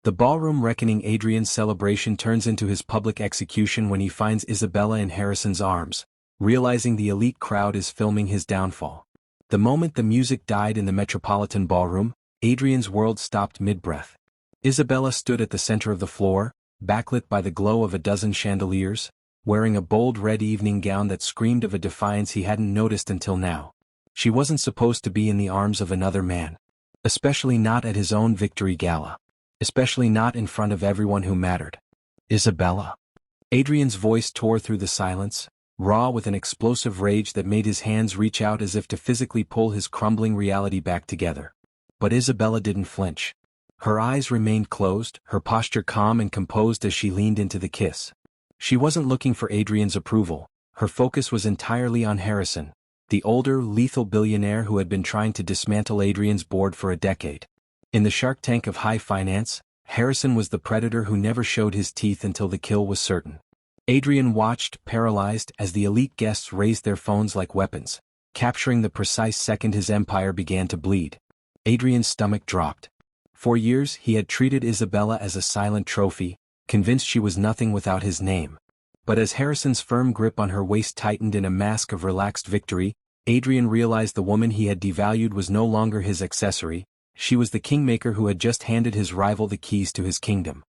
The ballroom reckoning. Adrian's celebration turns into his public execution when he finds Isabella in Harrison's arms, realizing the elite crowd is filming his downfall. The moment the music died in the Metropolitan Ballroom, Adrian's world stopped mid-breath. Isabella stood at the center of the floor, backlit by the glow of a dozen chandeliers, wearing a bold red evening gown that screamed of a defiance he hadn't noticed until now. She wasn't supposed to be in the arms of another man. Especially not at his own victory gala. Especially not in front of everyone who mattered. Isabella. Adrian's voice tore through the silence, raw with an explosive rage that made his hands reach out as if to physically pull his crumbling reality back together. But Isabella didn't flinch. Her eyes remained closed, her posture calm and composed as she leaned into the kiss. She wasn't looking for Adrian's approval, her focus was entirely on Harrison, the older, lethal billionaire who had been trying to dismantle Adrian's board for a decade. In the Shark Tank of high finance, Harrison was the predator who never showed his teeth until the kill was certain. Adrian watched, paralyzed, as the elite guests raised their phones like weapons, capturing the precise second his empire began to bleed. Adrian's stomach dropped. For years he had treated Isabella as a silent trophy, convinced she was nothing without his name. But as Harrison's firm grip on her waist tightened in a mask of relaxed victory, Adrian realized the woman he had devalued was no longer his accessory, she was the kingmaker who had just handed his rival the keys to his kingdom.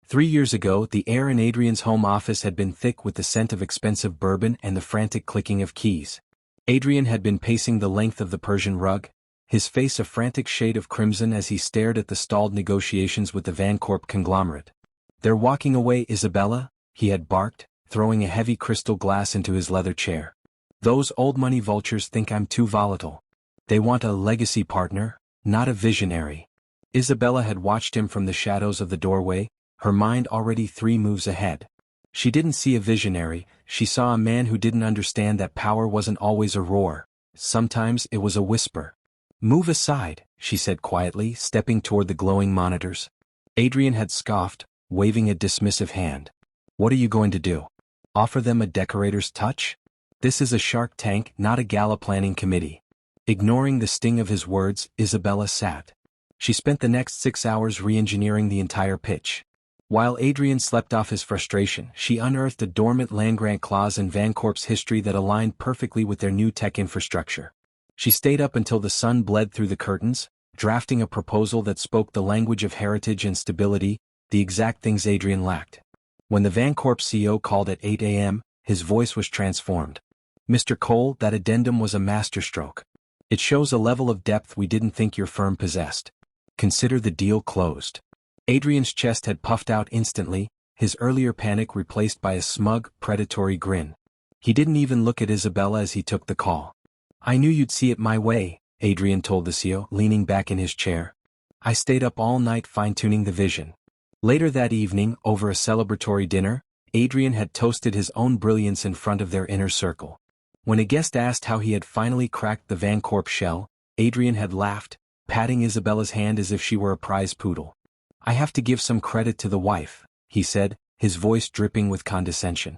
3 years ago, the air in Adrian's home office had been thick with the scent of expensive bourbon and the frantic clicking of keys. Adrian had been pacing the length of the Persian rug, his face a frantic shade of crimson as he stared at the stalled negotiations with the Vancorp conglomerate. "They're walking away, Isabella," he had barked, throwing a heavy crystal glass into his leather chair. "Those old money vultures think I'm too volatile. They want a legacy partner, not a visionary." Isabella had watched him from the shadows of the doorway, her mind already 3 moves ahead. She didn't see a visionary, she saw a man who didn't understand that power wasn't always a roar, sometimes it was a whisper. "Move aside," she said quietly, stepping toward the glowing monitors. Adrian had scoffed, waving a dismissive hand. "What are you going to do? Offer them a decorator's touch? This is a Shark Tank, not a gala planning committee." Ignoring the sting of his words, Isabella sat. She spent the next 6 hours re-engineering the entire pitch. While Adrian slept off his frustration, she unearthed a dormant land-grant clause in Vancorp's history that aligned perfectly with their new tech infrastructure. She stayed up until the sun bled through the curtains, drafting a proposal that spoke the language of heritage and stability, the exact things Adrian lacked. When the Vancorp CEO called at 8 a.m., his voice was transformed. "Mr. Cole, that addendum was a masterstroke. It shows a level of depth we didn't think your firm possessed. Consider the deal closed." Adrian's chest had puffed out instantly, his earlier panic replaced by a smug, predatory grin. He didn't even look at Isabella as he took the call. "I knew you'd see it my way," Adrian told the CEO, leaning back in his chair. "I stayed up all night fine-tuning the vision." Later that evening, over a celebratory dinner, Adrian had toasted his own brilliance in front of their inner circle. When a guest asked how he had finally cracked the Vancorp shell, Adrian had laughed, patting Isabella's hand as if she were a prize poodle. "I have to give some credit to the wife," he said, his voice dripping with condescension.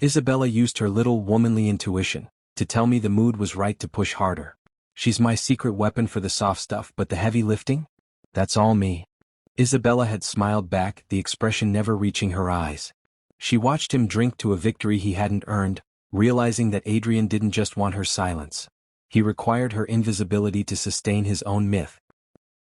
"Isabella used her little womanly intuition to tell me the mood was right to push harder. She's my secret weapon for the soft stuff, but the heavy lifting? That's all me." Isabella had smiled back, the expression never reaching her eyes. She watched him drink to a victory he hadn't earned, realizing that Adrian didn't just want her silence. He required her invisibility to sustain his own myth.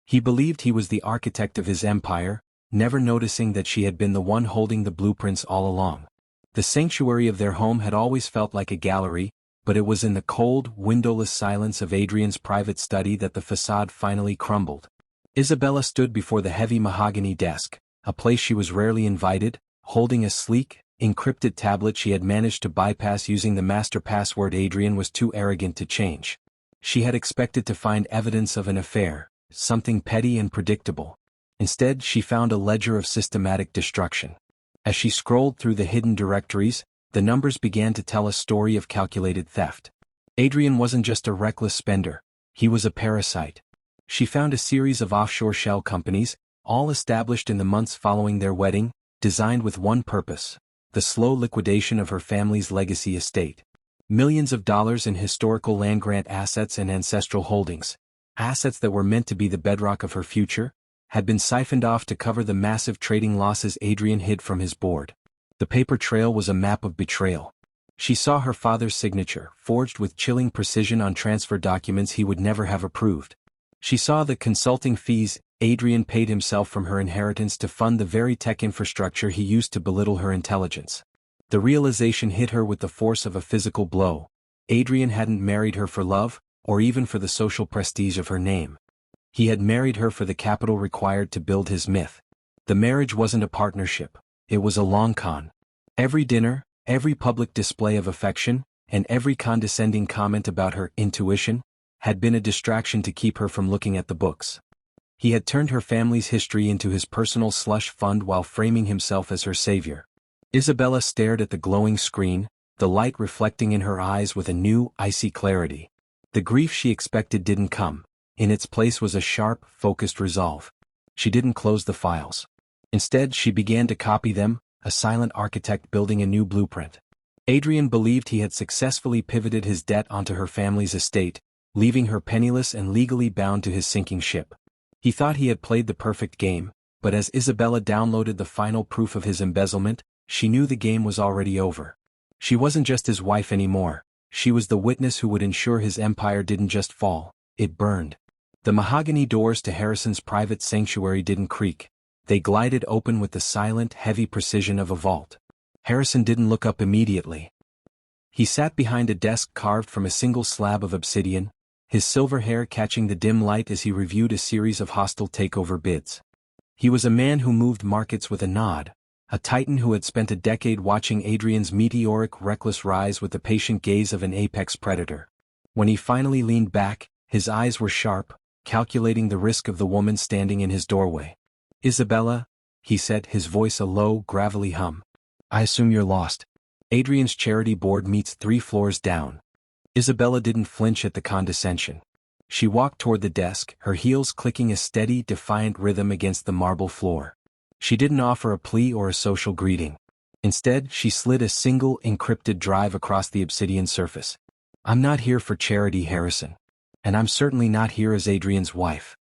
He believed he was the architect of his empire, never noticing that she had been the one holding the blueprints all along. The sanctuary of their home had always felt like a gallery, but it was in the cold, windowless silence of Adrian's private study that the facade finally crumbled. Isabella stood before the heavy mahogany desk, a place she was rarely invited, holding a sleek, encrypted tablet she had managed to bypass using the master password Adrian was too arrogant to change. She had expected to find evidence of an affair, something petty and predictable. Instead, she found a ledger of systematic destruction. As she scrolled through the hidden directories, the numbers began to tell a story of calculated theft. Adrian wasn't just a reckless spender, he was a parasite. She found a series of offshore shell companies, all established in the months following their wedding, designed with one purpose: the slow liquidation of her family's legacy estate. Millions of dollars in historical land-grant assets and ancestral holdings, assets that were meant to be the bedrock of her future, had been siphoned off to cover the massive trading losses Adrian hid from his board. The paper trail was a map of betrayal. She saw her father's signature, forged with chilling precision on transfer documents he would never have approved. She saw the consulting fees Adrian paid himself from her inheritance to fund the very tech infrastructure he used to belittle her intelligence. The realization hit her with the force of a physical blow. Adrian hadn't married her for love, or even for the social prestige of her name. He had married her for the capital required to build his myth. The marriage wasn't a partnership, it was a long con. Every dinner, every public display of affection, and every condescending comment about her intuition, had been a distraction to keep her from looking at the books. He had turned her family's history into his personal slush fund while framing himself as her savior. Isabella stared at the glowing screen, the light reflecting in her eyes with a new, icy clarity. The grief she expected didn't come. In its place was a sharp, focused resolve. She didn't close the files. Instead, she began to copy them, a silent architect building a new blueprint. Adrian believed he had successfully pivoted his debt onto her family's estate, leaving her penniless and legally bound to his sinking ship. He thought he had played the perfect game, but as Isabella downloaded the final proof of his embezzlement, she knew the game was already over. She wasn't just his wife anymore, she was the witness who would ensure his empire didn't just fall, it burned. The mahogany doors to Harrison's private sanctuary didn't creak. They glided open with the silent, heavy precision of a vault. Harrison didn't look up immediately. He sat behind a desk carved from a single slab of obsidian, his silver hair catching the dim light as he reviewed a series of hostile takeover bids. He was a man who moved markets with a nod, a titan who had spent a decade watching Adrian's meteoric, reckless rise with the patient gaze of an apex predator. When he finally leaned back, his eyes were sharp, calculating the risk of the woman standing in his doorway. "Isabella," he said, his voice a low, gravelly hum. "I assume you're lost. Adrian's charity board meets 3 floors down." Isabella didn't flinch at the condescension. She walked toward the desk, her heels clicking a steady, defiant rhythm against the marble floor. She didn't offer a plea or a social greeting. Instead, she slid a single, encrypted drive across the obsidian surface. "I'm not here for charity, Harrison. And I'm certainly not here as Adrian's wife."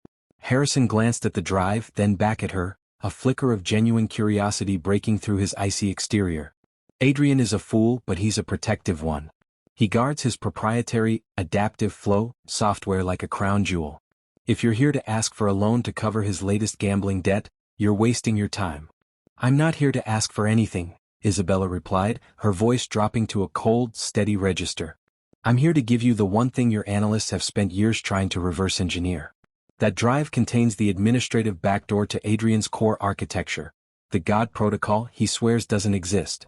Harrison glanced at the drive, then back at her, a flicker of genuine curiosity breaking through his icy exterior. "Adrian is a fool, but he's a protective one. He guards his proprietary, adaptive flow software like a crown jewel. If you're here to ask for a loan to cover his latest gambling debt, you're wasting your time." "I'm not here to ask for anything," Isabella replied, her voice dropping to a cold, steady register. "I'm here to give you the one thing your analysts have spent years trying to reverse engineer. That drive contains the administrative backdoor to Adrian's core architecture, the God protocol he swears doesn't exist."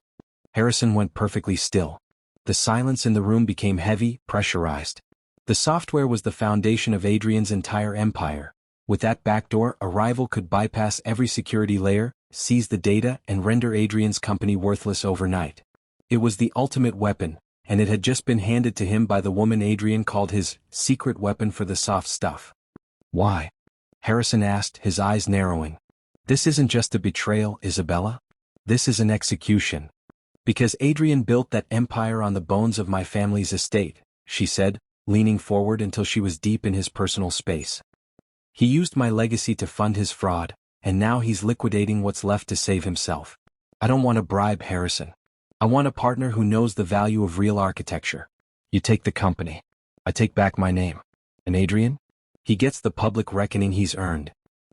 Harrison went perfectly still. The silence in the room became heavy, pressurized. The software was the foundation of Adrian's entire empire. With that backdoor, a rival could bypass every security layer, seize the data, and render Adrian's company worthless overnight. It was the ultimate weapon, and it had just been handed to him by the woman Adrian called his secret weapon for the soft stuff. "Why?" Harrison asked, his eyes narrowing. "This isn't just a betrayal, Isabella. This is an execution. Because Adrian built that empire on the bones of my family's estate," she said, leaning forward until she was deep in his personal space. "He used my legacy to fund his fraud, and now he's liquidating what's left to save himself. I don't want a bribe, Harrison. I want a partner who knows the value of real architecture. You take the company. I take back my name. And Adrian? He gets the public reckoning he's earned."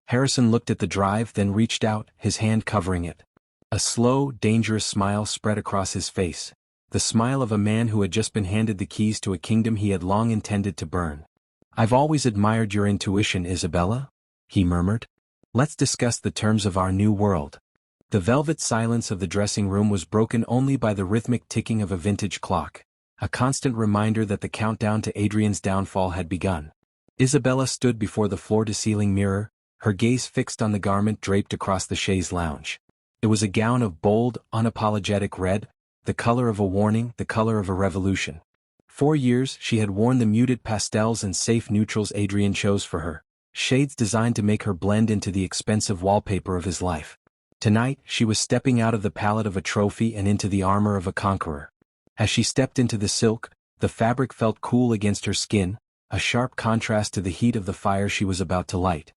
Harrison looked at the drive, then reached out, his hand covering it. A slow, dangerous smile spread across his face, the smile of a man who had just been handed the keys to a kingdom he had long intended to burn. "I've always admired your intuition, Isabella," he murmured. "Let's discuss the terms of our new world." The velvet silence of the dressing room was broken only by the rhythmic ticking of a vintage clock, a constant reminder that the countdown to Adrian's downfall had begun. Isabella stood before the floor-to-ceiling mirror, her gaze fixed on the garment draped across the chaise lounge. It was a gown of bold, unapologetic red, the color of a warning, the color of a revolution. For years she had worn the muted pastels and safe neutrals Adrian chose for her, shades designed to make her blend into the expensive wallpaper of his life. Tonight, she was stepping out of the palette of a trophy and into the armor of a conqueror. As she stepped into the silk, the fabric felt cool against her skin, a sharp contrast to the heat of the fire she was about to light.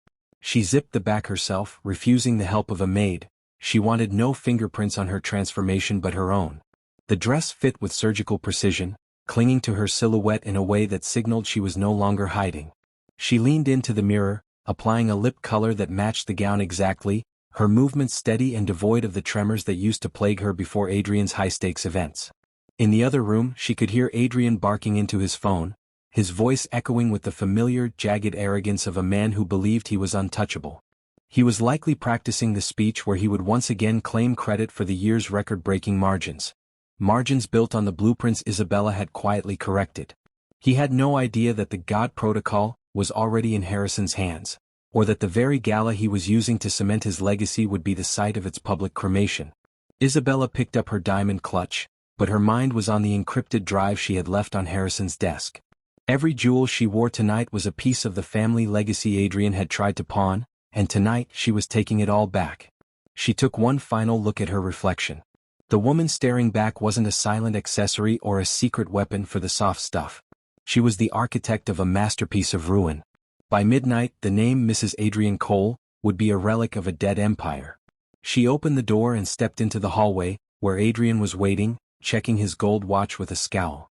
She zipped the back herself, refusing the help of a maid. She wanted no fingerprints on her transformation but her own. The dress fit with surgical precision, clinging to her silhouette in a way that signaled she was no longer hiding. She leaned into the mirror, applying a lip color that matched the gown exactly, her movements steady and devoid of the tremors that used to plague her before Adrian's high-stakes events. In the other room, she could hear Adrian barking into his phone, his voice echoing with the familiar, jagged arrogance of a man who believed he was untouchable. He was likely practicing the speech where he would once again claim credit for the year's record-breaking margins. Margins built on the blueprints Isabella had quietly corrected. He had no idea that the God protocol was already in Harrison's hands, or that the very gala he was using to cement his legacy would be the site of its public cremation. Isabella picked up her diamond clutch, but her mind was on the encrypted drive she had left on Harrison's desk. Every jewel she wore tonight was a piece of the family legacy Adrian had tried to pawn, and tonight she was taking it all back. She took one final look at her reflection. The woman staring back wasn't a silent accessory or a secret weapon for the soft stuff. She was the architect of a masterpiece of ruin. By midnight, the name Mrs. Adrian Cole would be a relic of a dead empire. She opened the door and stepped into the hallway, where Adrian was waiting, checking his gold watch with a scowl.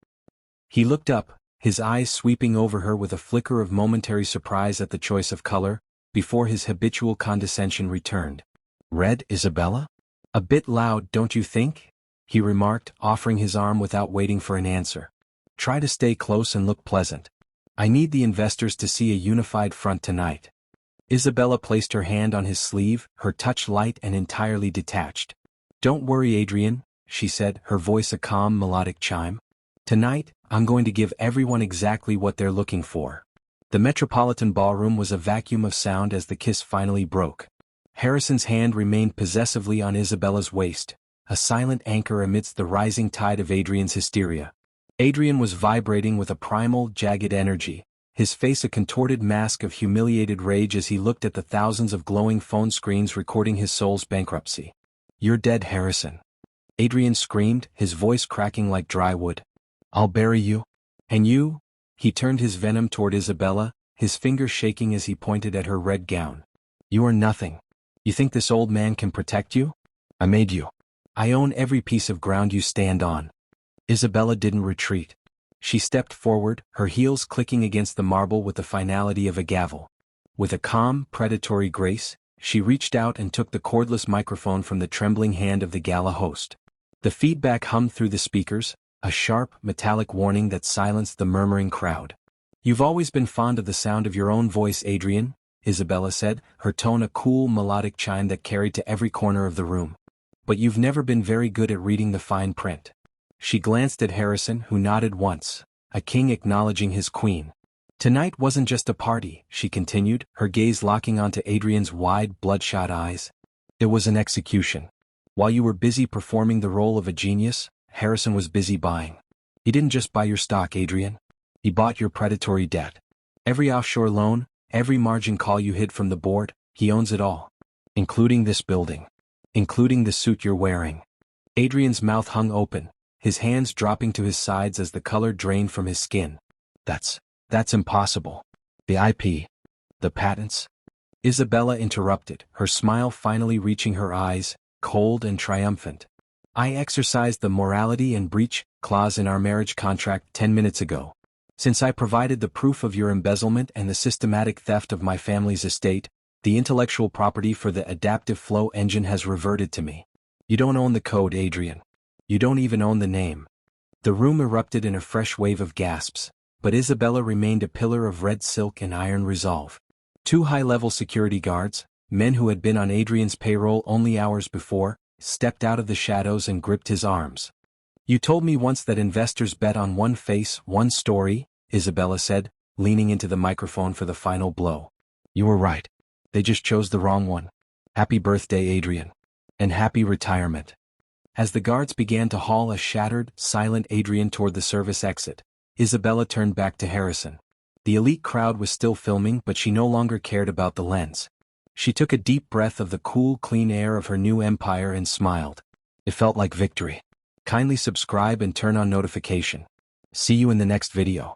He looked up, his eyes sweeping over her with a flicker of momentary surprise at the choice of color, before his habitual condescension returned. "Red, Isabella? A bit loud, don't you think?" he remarked, offering his arm without waiting for an answer. "Try to stay close and look pleasant. I need the investors to see a unified front tonight." Isabella placed her hand on his sleeve, her touch light and entirely detached. "Don't worry, Adrian," she said, her voice a calm melodic chime. "Tonight, I'm going to give everyone exactly what they're looking for." The Metropolitan Ballroom was a vacuum of sound as the kiss finally broke. Harrison's hand remained possessively on Isabella's waist, a silent anchor amidst the rising tide of Adrian's hysteria. Adrian was vibrating with a primal, jagged energy, his face a contorted mask of humiliated rage as he looked at the thousands of glowing phone screens recording his soul's bankruptcy. "You're dead, Harrison," Adrian screamed, his voice cracking like dry wood. "I'll bury you. And you?" He turned his venom toward Isabella, his fingers shaking as he pointed at her red gown. "You are nothing. You think this old man can protect you? I made you. I own every piece of ground you stand on." Isabella didn't retreat. She stepped forward, her heels clicking against the marble with the finality of a gavel. With a calm, predatory grace, she reached out and took the cordless microphone from the trembling hand of the gala host. The feedback hummed through the speakers, a sharp, metallic warning that silenced the murmuring crowd. "You've always been fond of the sound of your own voice, Adrian," Isabella said, her tone a cool, melodic chime that carried to every corner of the room. "But you've never been very good at reading the fine print." She glanced at Harrison, who nodded once, a king acknowledging his queen. "Tonight wasn't just a party," she continued, her gaze locking onto Adrian's wide, bloodshot eyes. "It was an execution. While you were busy performing the role of a genius, Harrison was busy buying. He didn't just buy your stock, Adrian. He bought your predatory debt. Every offshore loan, every margin call you hid from the board, he owns it all. Including this building. Including the suit you're wearing." Adrian's mouth hung open, his hands dropping to his sides as the color drained from his skin. That's impossible. The IP. The patents." Isabella interrupted, her smile finally reaching her eyes, cold and triumphant. "I exercised the morality and breach clause in our marriage contract 10 minutes ago. Since I provided the proof of your embezzlement and the systematic theft of my family's estate, the intellectual property for the adaptive flow engine has reverted to me. You don't own the code, Adrian. You don't even own the name." The room erupted in a fresh wave of gasps, but Isabella remained a pillar of red silk and iron resolve. Two high-level security guards, men who had been on Adrian's payroll only hours before, stepped out of the shadows and gripped his arms. "You told me once that investors bet on one face, one story," Isabella said, leaning into the microphone for the final blow. "You were right. They just chose the wrong one. Happy birthday, Adrian. And happy retirement." As the guards began to haul a shattered, silent Adrian toward the service exit, Isabella turned back to Harrison. The elite crowd was still filming, but she no longer cared about the lens. She took a deep breath of the cool, clean air of her new empire and smiled. It felt like victory. Kindly subscribe and turn on notification. See you in the next video.